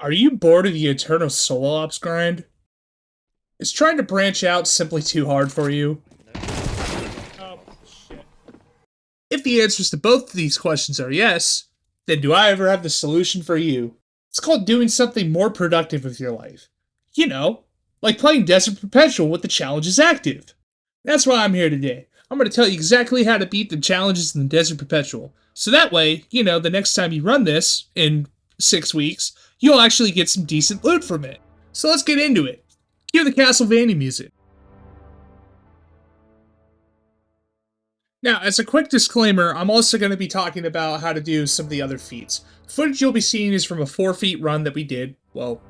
Are you bored of the eternal solo ops grind? Is trying to branch out simply too hard for you? Oh, shit. If the answers to both of these questions are yes, then do I ever have the solution for you? It's called doing something more productive with your life. You know, like playing Desert Perpetual with the challenges active. That's why I'm here today. I'm going to tell you exactly how to beat the challenges in the Desert Perpetual. So that way, the next time you run this in 6 weeks, you'll actually get some decent loot from it. So let's get into it. Cue the Castlevania music. Now, as a quick disclaimer, I'm also going to be talking about how to do some of the other feats. The footage you'll be seeing is from a 4-feat run that we did,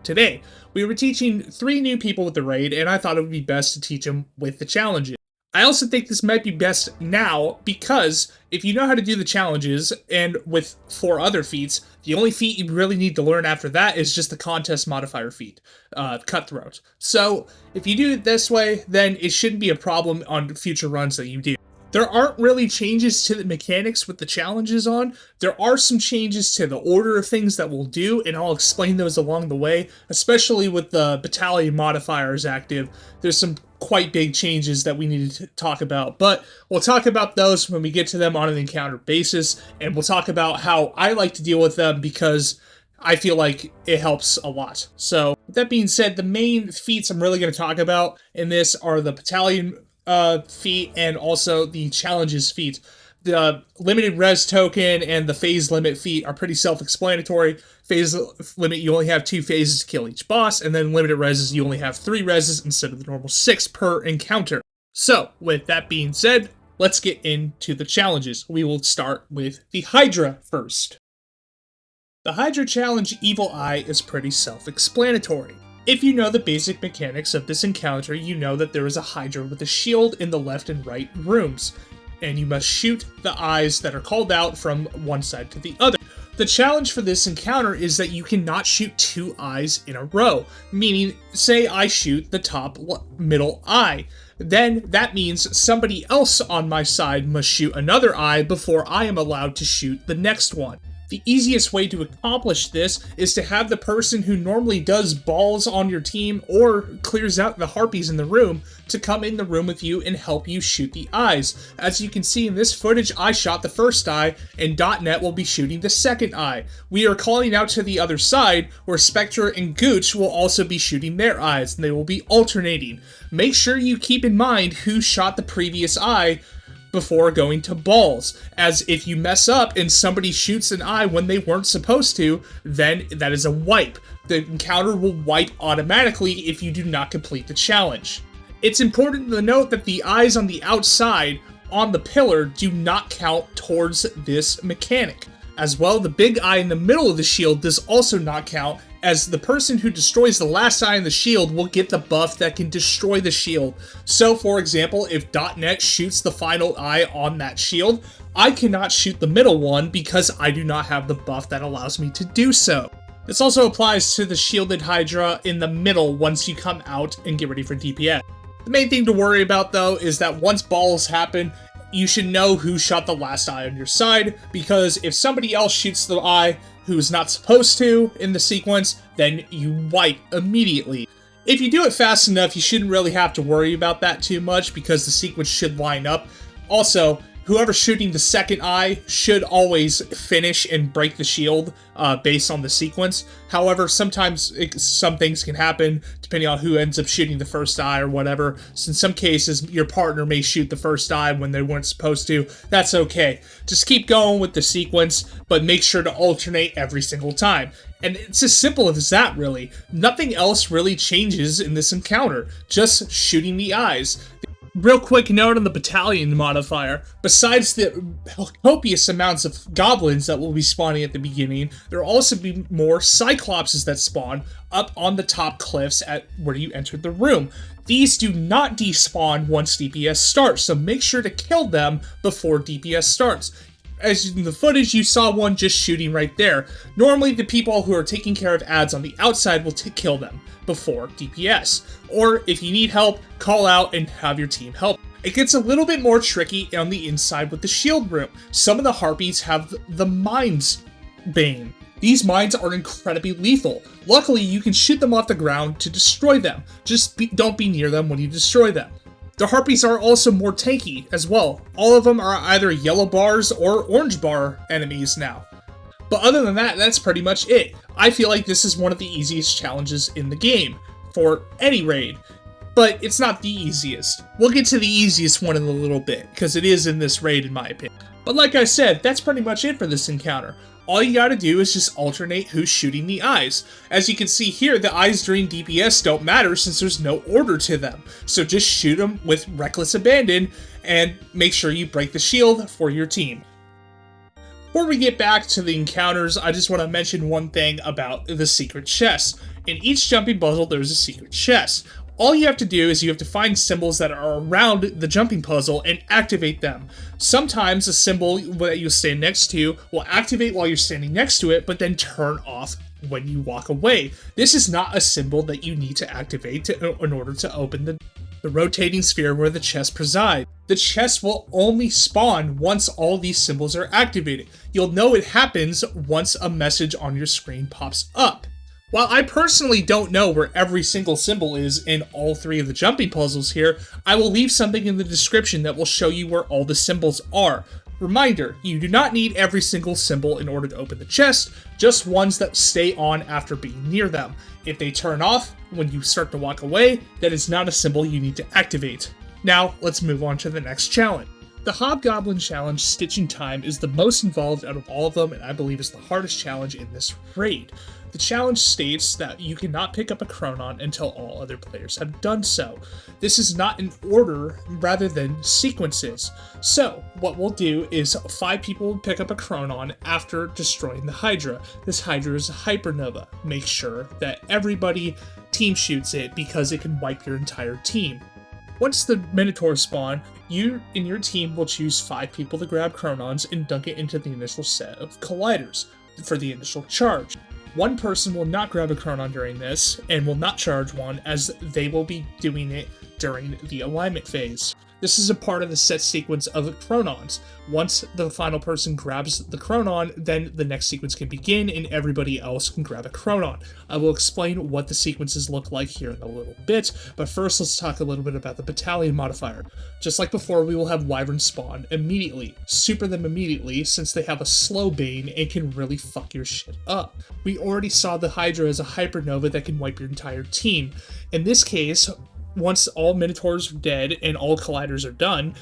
today. We were teaching 3 new people with the raid, and I thought it would be best to teach them with the challenges. I also think this might be best now because if you know how to do the challenges and with 4 other feats, the only feat you really need to learn after that is just the contest modifier feat, Cutthroat. So if you do it this way, then it shouldn't be a problem on future runs that you do. There aren't really changes to the mechanics with the challenges on. There are some changes to the order of things that we'll do, and I'll explain those along the way, especially with the battalion modifiers active. There's some quite big changes that we need to talk about, but we'll talk about those when we get to them on an encounter basis, and we'll talk about how I like to deal with them because I feel like it helps a lot. So, with that being said, the main feats I'm really going to talk about in this are the battalion feat and also the challenges feat. The limited res token and the phase limit feat are pretty self-explanatory. Phase limit, you only have 2 phases to kill each boss, and then limited reses, you only have 3 reses instead of the normal 6 per encounter. So, with that being said, let's get into the challenges. We will start with the Hydra first. The Hydra challenge Evil Eye is pretty self-explanatory. If you know the basic mechanics of this encounter, you know that there is a Hydra with a shield in the left and right rooms, and you must shoot the eyes that are called out from one side to the other. The challenge for this encounter is that you cannot shoot 2 eyes in a row, meaning, say I shoot the top middle eye. Then that means somebody else on my side must shoot another eye before I am allowed to shoot the next one. The easiest way to accomplish this is to have the person who normally does balls on your team or clears out the harpies in the room to come in the room with you and help you shoot the eyes. As you can see in this footage, I shot the first eye, and .NET will be shooting the second eye. We are calling out to the other side, where Spectre and Gooch will also be shooting their eyes, and they will be alternating. Make sure you keep in mind who shot the previous eye before going to balls, as if you mess up and somebody shoots an eye when they weren't supposed to, then that is a wipe. The encounter will wipe automatically if you do not complete the challenge. It's important to note that the eyes on the outside on the pillar do not count towards this mechanic. As well, the big eye in the middle of the shield does also not count, as the person who destroys the last eye in the shield will get the buff that can destroy the shield. So, for example, if .NET shoots the final eye on that shield, I cannot shoot the middle one because I do not have the buff that allows me to do so. This also applies to the shielded Hydra in the middle once you come out and get ready for DPS. The main thing to worry about, though, is that once balls happen, you should know who shot the last eye on your side, because if somebody else shoots the eye who's not supposed to in the sequence, then you wipe immediately. If you do it fast enough, you shouldn't really have to worry about that too much, because the sequence should line up. Also, whoever's shooting the second eye should always finish and break the shield based on the sequence. However, sometimes some things can happen depending on who ends up shooting the first eye or whatever. So in some cases, your partner may shoot the first eye when they weren't supposed to. That's okay. Just keep going with the sequence, but make sure to alternate every single time. And it's as simple as that, really. Nothing else really changes in this encounter, just shooting the eyes. Real quick note on the battalion modifier. Besides the copious amounts of goblins that will be spawning at the beginning, there will also be more cyclopses that spawn up on the top cliffs at where you entered the room. These do not despawn once DPS starts, so make sure to kill them before DPS starts. As in the footage, you saw one just shooting right there. Normally, the people who are taking care of ads on the outside will kill them before DPS. Or, if you need help, call out and have your team help. It gets a little bit more tricky on the inside with the shield room. Some of the harpies have the Mind's Bane, These mines are incredibly lethal. Luckily, you can shoot them off the ground to destroy them. Just don't be near them when you destroy them. The Harpies are also more tanky as well. All of them are either yellow bars or orange bar enemies now. But other than that, that's pretty much it. I feel like this is one of the easiest challenges in the game for any raid. But it's not the easiest. We'll get to the easiest one in a little bit, because it is in this raid in my opinion. But like I said, that's pretty much it for this encounter. All you gotta do is just alternate who's shooting the eyes. As you can see here, the eyes during DPS don't matter since there's no order to them. So just shoot them with reckless abandon and make sure you break the shield for your team. Before we get back to the encounters, I just want to mention one thing about the secret chests. In each jumping puzzle, there's a secret chest. All you have to do is you have to find symbols that are around the jumping puzzle and activate them. Sometimes a symbol that you'll stand next to will activate while you're standing next to it, but then turn off when you walk away. This is not a symbol that you need to activate in order to open the rotating sphere where the chest presides. The chest will only spawn once all these symbols are activated. You'll know it happens once a message on your screen pops up. While I personally don't know where every single symbol is in all three of the jumping puzzles here, I will leave something in the description that will show you where all the symbols are. Reminder, you do not need every single symbol in order to open the chest, just ones that stay on after being near them. If they turn off when you start to walk away, that is not a symbol you need to activate. Now, let's move on to the next challenge. The Hobgoblin challenge, Stitching Time, is the most involved out of all of them, and I believe is the hardest challenge in this raid. The challenge states that you cannot pick up a Chronon until all other players have done so. This is not in order rather than sequences. So, what we'll do is 5 people will pick up a Chronon after destroying the Hydra. This Hydra is a hypernova. Make sure that everybody team shoots it because it can wipe your entire team. Once the Minotaurs spawn, you and your team will choose 5 people to grab Chronons and dunk it into the initial set of colliders for the initial charge. One person will not grab a Chronon during this, and will not charge one, as they will be doing it during the alignment phase. This is a part of the set sequence of Chronons. Once the final person grabs the Chronon, then the next sequence can begin and everybody else can grab a Chronon. I will explain what the sequences look like here in a little bit, but first let's talk a little bit about the battalion modifier. Just like before, we will have Wyvern spawn immediately. Super them immediately since they have a slow bane and can really fuck your shit up. We already saw the Hydra as a hypernova that can wipe your entire team. In this case, once all Minotaurs are dead and all colliders are done,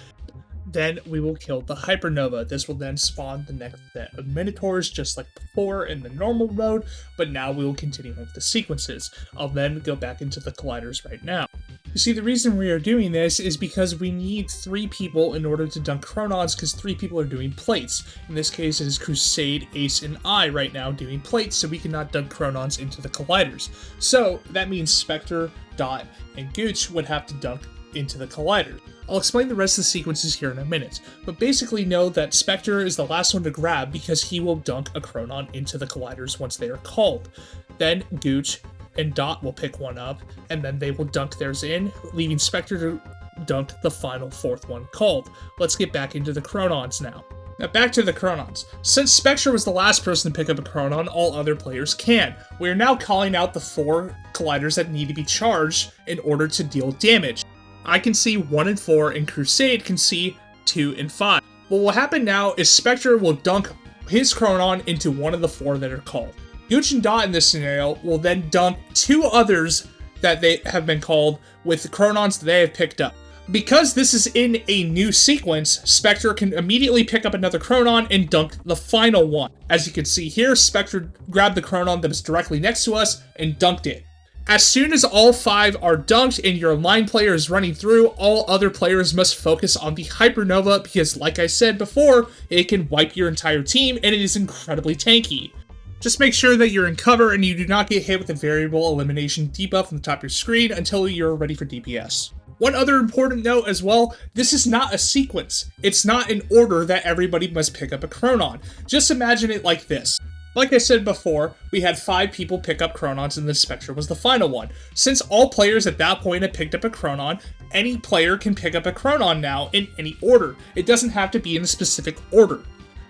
then we will kill the Hypernova. This will then spawn the next set of Minotaurs just like before in the normal mode, but now we will continue with the sequences. I'll then go back into the colliders right now. You see, the reason we are doing this is because we need 3 people in order to dunk Chronons, because 3 people are doing plates. In this case, it is Crusade, Ace, and I right now doing plates, so we cannot dunk Chronons into the colliders. So that means Spectre, Dot, and Gooch would have to dunk into the collider. I'll explain the rest of the sequences here in a minute, but basically know that Spectre is the last one to grab because he will dunk a Chronon into the colliders once they are called. Then Gooch and Dot will pick one up, and then they will dunk theirs in, leaving Spectre to dunk the final 4th one called. Let's get back into the Chronons now. Now back to the Chronons. Since Spectre was the last person to pick up a Chronon, all other players can. We are now calling out the 4 colliders that need to be charged in order to deal damage. I can see 1 and 4, and Crusade can see 2 and 5. What will happen now is Spectre will dunk his Chronon into one of the 4 that are called. Gooch and Dot in this scenario will then dunk 2 others that they have been called with the Chronons that they have picked up. Because this is in a new sequence, Spectre can immediately pick up another Chronon and dunk the final one. As you can see here, Spectre grabbed the Chronon that was directly next to us and dunked it. As soon as all 5 are dunked and your line player is running through, all other players must focus on the Hypernova because, like I said before, it can wipe your entire team and it is incredibly tanky. Just make sure that you're in cover and you do not get hit with a variable elimination debuff on the top of your screen until you're ready for DPS. One other important note as well, this is not a sequence. It's not an order that everybody must pick up a Chronon. Just imagine it like this. Like I said before, we had 5 people pick up Chronons and the Spectre was the final one. Since all players at that point had picked up a Chronon, any player can pick up a Chronon now in any order. It doesn't have to be in a specific order.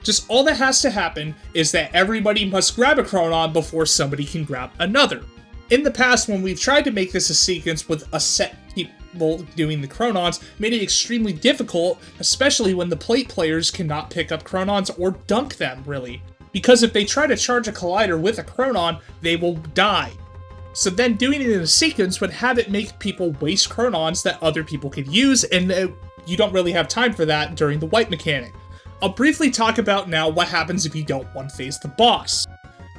Just all that has to happen is that everybody must grab a Chronon before somebody can grab another. In the past, when we've tried to make this a sequence with a set people doing the Chronons, made it extremely difficult, especially when the plate players cannot pick up Chronons or dunk them, really. Because if they try to charge a collider with a Chronon, they will die. So then doing it in a sequence would have it make people waste Chronons that other people could use, and you don't really have time for that during the wipe mechanic. I'll briefly talk about now what happens if you don't one-phase the boss.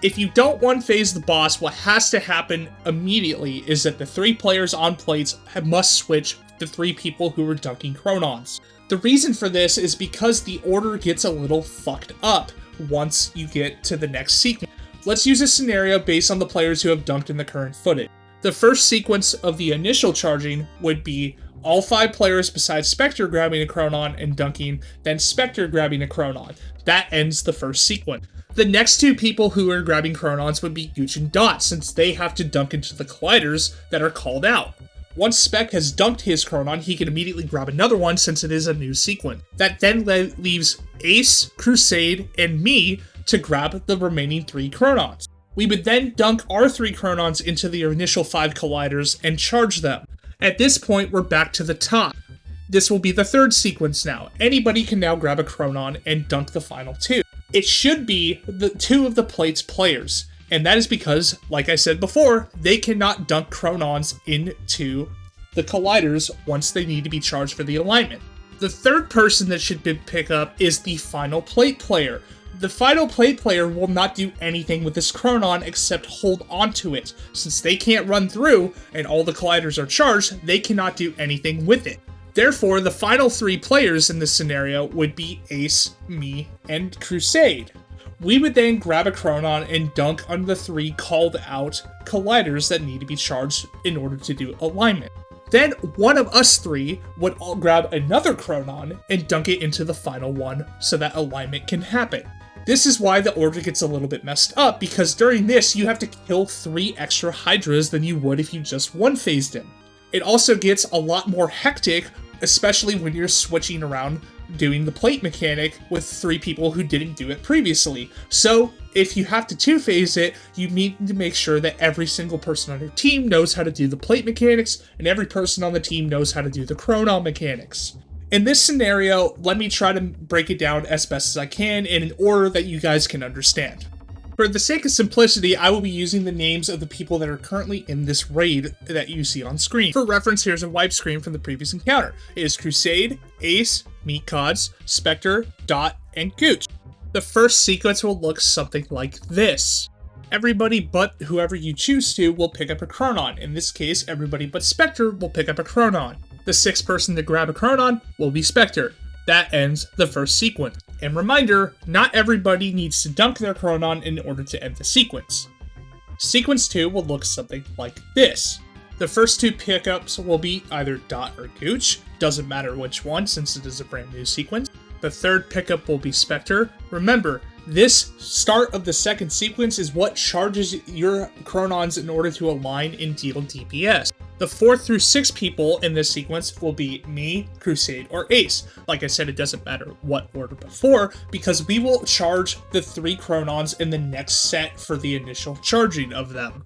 If you don't one-phase the boss, what has to happen immediately is that the 3 players on plates must switch the 3 people who are dunking Chronons. The reason for this is because the order gets a little fucked up once you get to the next sequence. Let's use a scenario based on the players who have dunked in the current footage. The first sequence of the initial charging would be all 5 players besides Spectre grabbing a Chronon and dunking, then Spectre grabbing a Chronon. That ends the first sequence. The next 2 people who are grabbing Chronons would be Gooch and Dot, since they have to dunk into the colliders that are called out. Once Spec has dunked his Chronon, he can immediately grab another one since it is a new sequence. That then leaves Ace, Crusade, and me to grab the remaining 3 Chronons. We would then dunk our 3 Chronons into the initial 5 colliders and charge them. At this point, we're back to the top. This will be the third sequence now. Anybody can now grab a Chronon and dunk the final 2. It should be the 2 of the plate's players, and that is because, like I said before, they cannot dunk Chronons into the colliders once they need to be charged for the alignment. The third person that should pick up is the final plate player. The final plate player will not do anything with this Chronon except hold onto it. Since they can't run through and all the colliders are charged, they cannot do anything with it. Therefore, the final 3 players in this scenario would be Ace, me, and Crusade. We would then grab a Chronon and dunk on the 3 called out colliders that need to be charged in order to do alignment. Then one of us 3 would all grab another Chronon and dunk it into the final one so that alignment can happen. This is why the order gets a little bit messed up, because during this you have to kill 3 extra Hydras than you would if you just one-phased him. It also gets a lot more hectic, especially when you're switching around doing the plate mechanic with 3 people who didn't do it previously. So if you have to 2-phase it, you need to make sure that every single person on your team knows how to do the plate mechanics, and every person on the team knows how to do the Chronon mechanics. In this scenario, let me try to break it down as best as I can in an order that you guys can understand. For the sake of simplicity, I will be using the names of the people that are currently in this raid that you see on screen. For reference, here's a wipe screen from the previous encounter. It is Crusade, Ace, Meat Cods, Spectre, Dot, and Gooch. The first sequence will look something like this. Everybody but whoever you choose to will pick up a Chronon. In this case, everybody but Spectre will pick up a Chronon. The 6th person to grab a Chronon will be Spectre. That ends the first sequence. And reminder, not everybody needs to dunk their Chronon in order to end the sequence. Sequence 2 will look something like this. The first 2 pickups will be either Dot or Gooch, doesn't matter which one since it is a brand new sequence. The third pickup will be Spectre. Remember, this start of the second sequence is what charges your Chronons in order to align and deal DPS. The 4th through 6th people in this sequence will be me, Crusade, or Ace. Like I said, it doesn't matter what order before, because we will charge the 3 Chronons in the next set for the initial charging of them.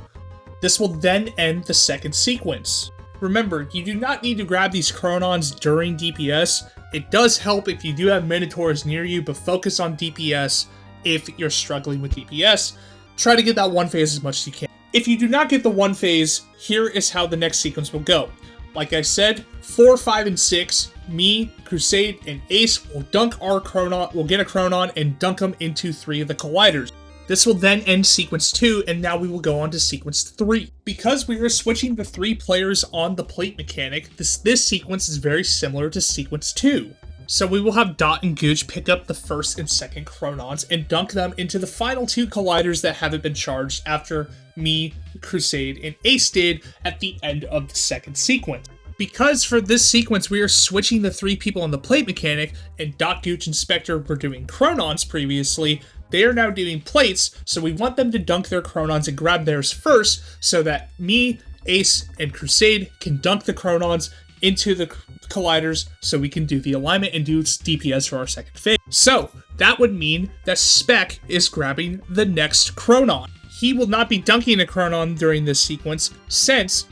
This will then end the second sequence. Remember, you do not need to grab these Chronons during DPS. It does help if you do have Minotaurs near you, but focus on DPS if you're struggling with DPS. Try to get that 1-phase as much as you can. If you do not get the 1-phase, here is how the next sequence will go. Like I said, 4, 5, and 6, me, Crusade, and Ace will dunk our Chronon, will get a Chronon and dunk them into 3 of the colliders. This will then end sequence 2, and now we will go on to sequence 3. Because we are switching the 3 players on the plate mechanic, this sequence is very similar to sequence 2. So we will have Dot and Gooch pick up the 1st and 2nd Chronons and dunk them into the final 2 colliders that haven't been charged after me, Crusade, and Ace did at the end of the second sequence. Because for this sequence we are switching the 3 people on the plate mechanic, and Dot, Gooch, and Spectre were doing Chronons previously, they are now doing plates, so we want them to dunk their Chronons and grab theirs first so that me, Ace, and Crusade can dunk the Chronons into the colliders so we can do the alignment and do DPS for our second phase. So that would mean that Spec is grabbing the next Chronon. He will not be dunking a Chronon during this sequence since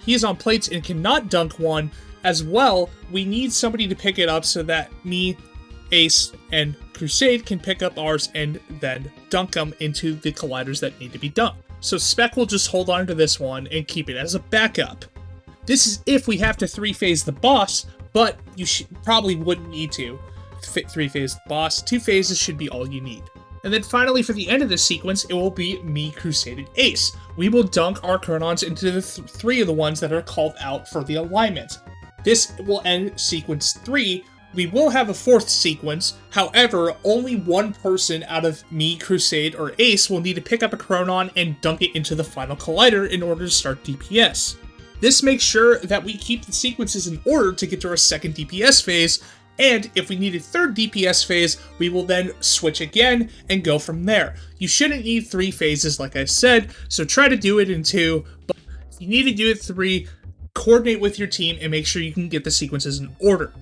he is on plates and cannot dunk one. As well, we need somebody to pick it up so that me, Ace, and Crusade can pick up ours and then dunk them into the colliders that need to be dunked. So Spec will just hold on to this one and keep it as a backup. This is if we have to 3-phase the boss, but you probably wouldn't need to 3-phase the boss. 2 phases should be all you need. And then finally, for the end of this sequence, it will be me, Crusade, and Ace. We will dunk our Chronons into the 3 of the ones that are called out for the alignment. This will end sequence 3. We will have a 4th sequence, however, only one person out of me, Crusade, or Ace will need to pick up a Chronon and dunk it into the final collider in order to start DPS. This makes sure that we keep the sequences in order to get to our second DPS phase, and if we need a 3rd DPS phase, we will then switch again and go from there. You shouldn't need 3 phases like I said, so try to do it in 2, but if you need to do it 3, coordinate with your team and make sure you can get the sequences in order.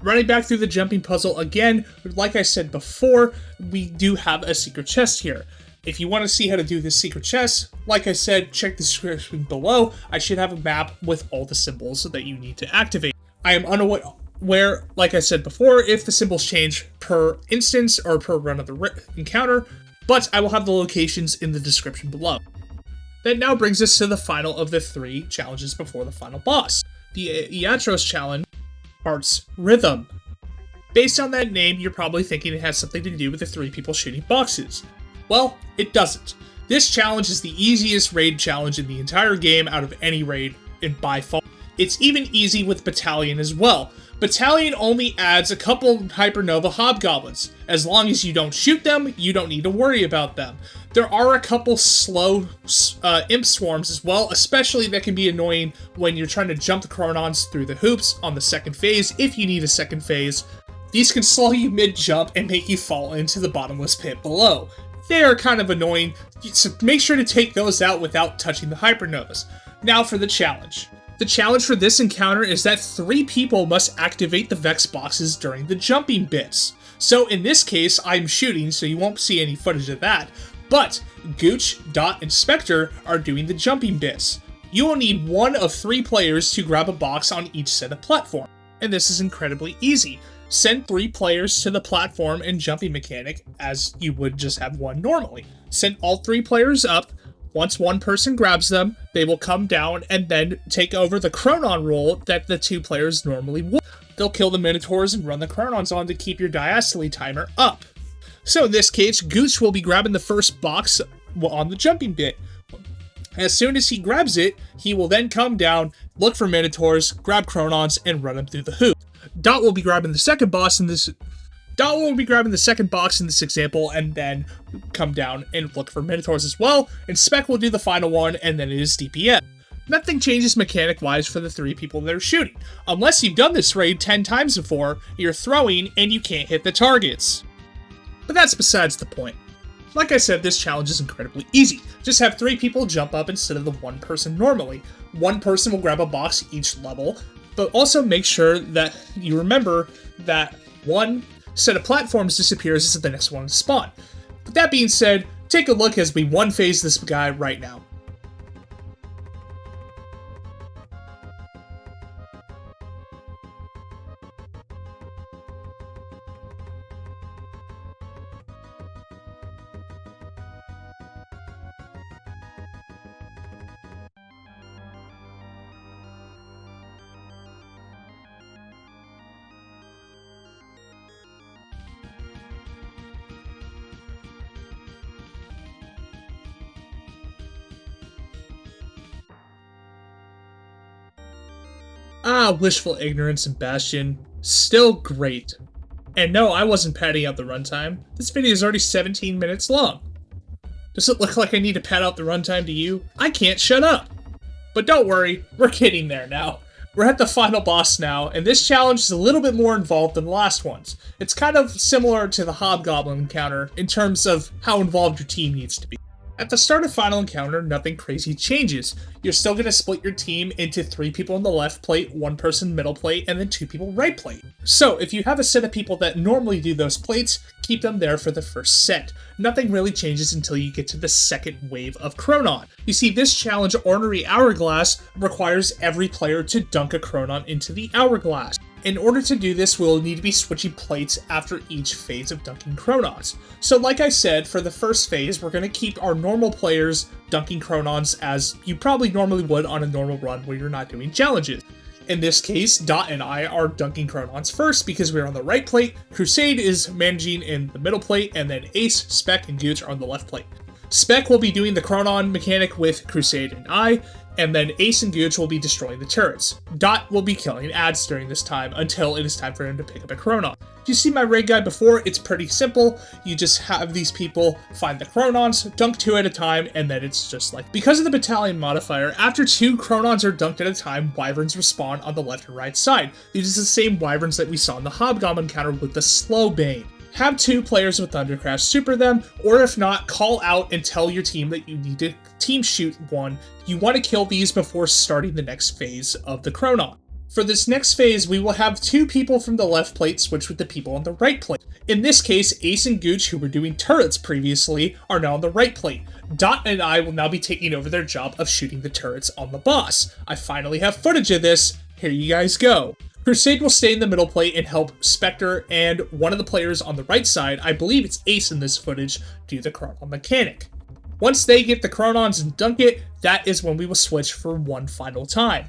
Running back through the jumping puzzle again, like I said before, we do have a secret chest here. If you want to see how to do this secret chest, like I said, check the description below. I should have a map with all the symbols that you need to activate. I am unaware, like I said before, if the symbols change per instance or per run of the encounter, but I will have the locations in the description below. That now brings us to the final of the 3 challenges before the final boss. The Iatros challenge, Arts Rhythm. Based on that name, you're probably thinking it has something to do with the 3 people shooting boxes. Well, it doesn't. This challenge is the easiest raid challenge in the entire game out of any raid, and by far. It's even easy with Battalion as well. Battalion only adds a couple Hypernova Hobgoblins. As long as you don't shoot them, you don't need to worry about them. There are a couple slow imp swarms as well, especially that can be annoying when you're trying to jump the Chronons through the hoops on the second phase, if you need a second phase. These can slow you mid-jump and make you fall into the bottomless pit below. They are kind of annoying, so make sure to take those out without touching the Hypernovas. Now for the challenge. The challenge for this encounter is that 3 people must activate the Vex boxes during the jumping bits. So in this case, I'm shooting, so you won't see any footage of that, but Gooch, Dot, and Spectre are doing the jumping bits. You will need 1 of 3 players to grab a box on each set of platform, and this is incredibly easy. Send 3 players to the platform and jumping mechanic as you would just have 1 normally. Send all 3 players up. Once 1 person grabs them, they will come down and then take over the Chronon role that the 2 players normally would. They'll kill the Minotaurs and run the Chronons on to keep your diastole timer up. So in this case, Gooch will be grabbing the first box on the jumping bit. As soon as he grabs it, he will then come down, look for Minotaurs, grab Chronons, and run them through the hoop. Dot will be grabbing the second box in this example, and then come down and look for Minotaurs as well, and Spec will do the final one, and then it is DPS. Nothing changes mechanic-wise for the 3 people that are shooting. Unless you've done this raid 10 times before, you're throwing and you can't hit the targets. But that's besides the point. Like I said, this challenge is incredibly easy. Just have 3 people jump up instead of the 1 person normally. 1 person will grab a box each level, but also make sure that you remember that 1 set of platforms disappears as the next one to spawn. But that being said, take a look as we 1-phase this guy right now. Wishful Ignorance and Bastion, still great. And no, I wasn't padding out the runtime. This video is already 17 minutes long. Does it look like I need to pad out the runtime to you? I can't shut up. But don't worry, we're getting there now. We're at the final boss now, and this challenge is a little bit more involved than the last ones. It's kind of similar to the Hobgoblin encounter in terms of how involved your team needs to be. At the start of Final Encounter, nothing crazy changes. You're still going to split your team into 3 people on the left plate, 1 person middle plate, and then 2 people right plate. So, if you have a set of people that normally do those plates, keep them there for the first set. Nothing really changes until you get to the second wave of Chronon. You see, this challenge, Ornery Hourglass, requires every player to dunk a Chronon into the Hourglass. In order to do this, we'll need to be switching plates after each phase of dunking Chronons. So like I said, for the first phase, we're going to keep our normal players dunking Chronons as you probably normally would on a normal run where you're not doing challenges. In this case, Dot and I are dunking Chronons first because we're on the right plate, Crusade is managing in the middle plate, and then Ace, Spec, and Gooch are on the left plate. Spec will be doing the Chronon mechanic with Crusade and I, and then Ace and Gooch will be destroying the turrets. Dot will be killing ads during this time until it is time for him to pick up a Chronon. If you see my raid guide before, it's pretty simple. You just have these people find the Chronons, dunk 2 at a time, and then it's just like... Because of the battalion modifier, after 2 Chronons are dunked at a time, Wyverns respawn on the left and right side. These are the same Wyverns that we saw in the Hobgoblin counter with the Slow Bane. Have 2 players with Thundercrash super them, or if not, call out and tell your team that you need to team shoot 1. You want to kill these before starting the next phase of the Chronon. For this next phase, we will have 2 people from the left plate switch with the people on the right plate. In this case, Ace and Gooch, who were doing turrets previously, are now on the right plate. Dot and I will now be taking over their job of shooting the turrets on the boss. I finally have footage of this. Here you guys go. Crusade will stay in the middle plate and help Spectre and one of the players on the right side, I believe it's Ace in this footage, do the Chronon mechanic. Once they get the Chronons and dunk it, that is when we will switch for one final time.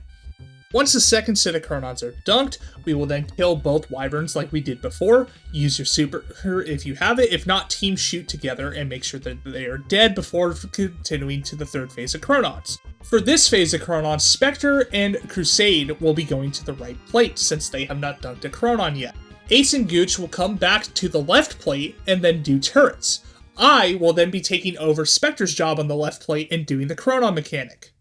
Once the second set of Chronons are dunked, we will then kill both Wyverns like we did before. Use your super if you have it. If not, team shoot together and make sure that they are dead before continuing to the third phase of Chronons. For this phase of Chronons, Spectre and Crusade will be going to the right plate since they have not dunked a Chronon yet. Ace and Gooch will come back to the left plate and then do turrets. I will then be taking over Spectre's job on the left plate and doing the Chronon mechanic.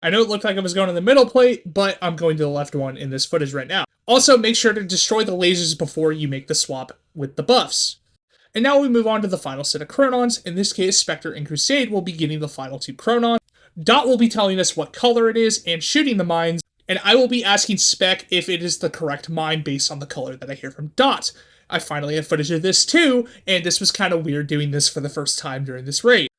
I know it looked like I was going to the middle plate, but I'm going to the left one in this footage right now. Also, make sure to destroy the lasers before you make the swap with the buffs. And now we move on to the final set of Chronons. In this case, Spectre and Crusade will be getting the final 2 Chronon. Dot will be telling us what color it is and shooting the mines, and I will be asking Spec if it is the correct mine based on the color that I hear from Dot. I finally have footage of this too, and this was kind of weird doing this for the first time during this raid.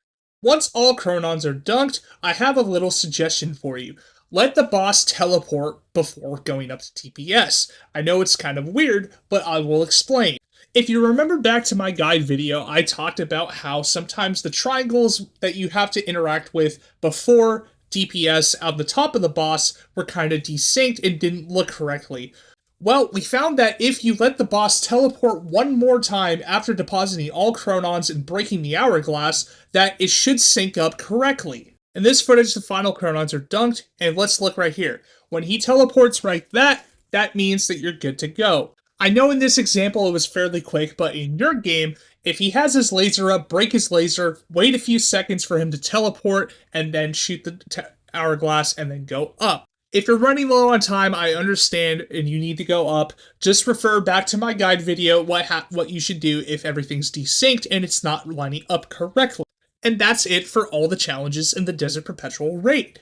Once all Chronons are dunked, I have a little suggestion for you. Let the boss teleport before going up to TPS. I know it's kind of weird, but I will explain. If you remember back to my guide video, I talked about how sometimes the triangles that you have to interact with before DPS on the top of the boss were kind of desynced and didn't look correctly. Well, we found that if you let the boss teleport one more time after depositing all Chronons and breaking the Hourglass, that it should sync up correctly. In this footage, the final Chronons are dunked, and let's look right here. When he teleports like that means that you're good to go. I know in this example it was fairly quick, but in your game, if he has his laser up, break his laser, wait a few seconds for him to teleport, and then shoot the Hourglass and then go up. If you're running low on time, I understand and you need to go up. Just refer back to my guide video what you should do if everything's desynced and it's not lining up correctly. And that's it for all the challenges in the Desert Perpetual Raid.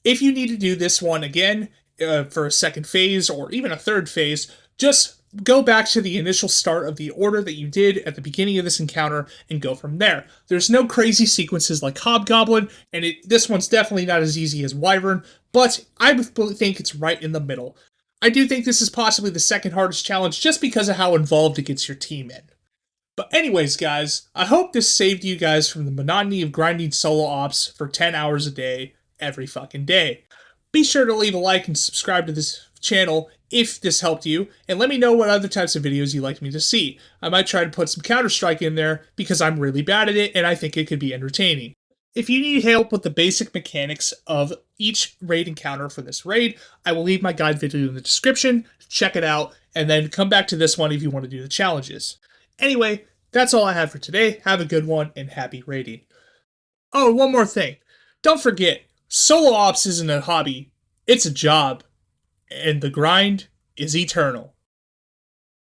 If you need to do this one again for a second phase or even a third phase, just go back to the initial start of the order that you did at the beginning of this encounter and go from there. There's no crazy sequences like Hobgoblin, and this one's definitely not as easy as Wyvern, but I think it's right in the middle. I do think this is possibly the second hardest challenge just because of how involved it gets your team in. But anyways, guys, I hope this saved you guys from the monotony of grinding solo ops for 10 hours a day, every fucking day. Be sure to leave a like and subscribe to this channel if this helped you, and let me know what other types of videos you'd like me to see. I might try to put some Counter-Strike in there because I'm really bad at it and I think it could be entertaining. If you need help with the basic mechanics of each raid encounter for this raid, I will leave my guide video in the description, check it out, and then come back to this one if you want to do the challenges. Anyway, that's all I have for today. Have a good one and happy raiding. Oh, one more thing. Don't forget, solo ops isn't a hobby, it's a job. And the grind is eternal.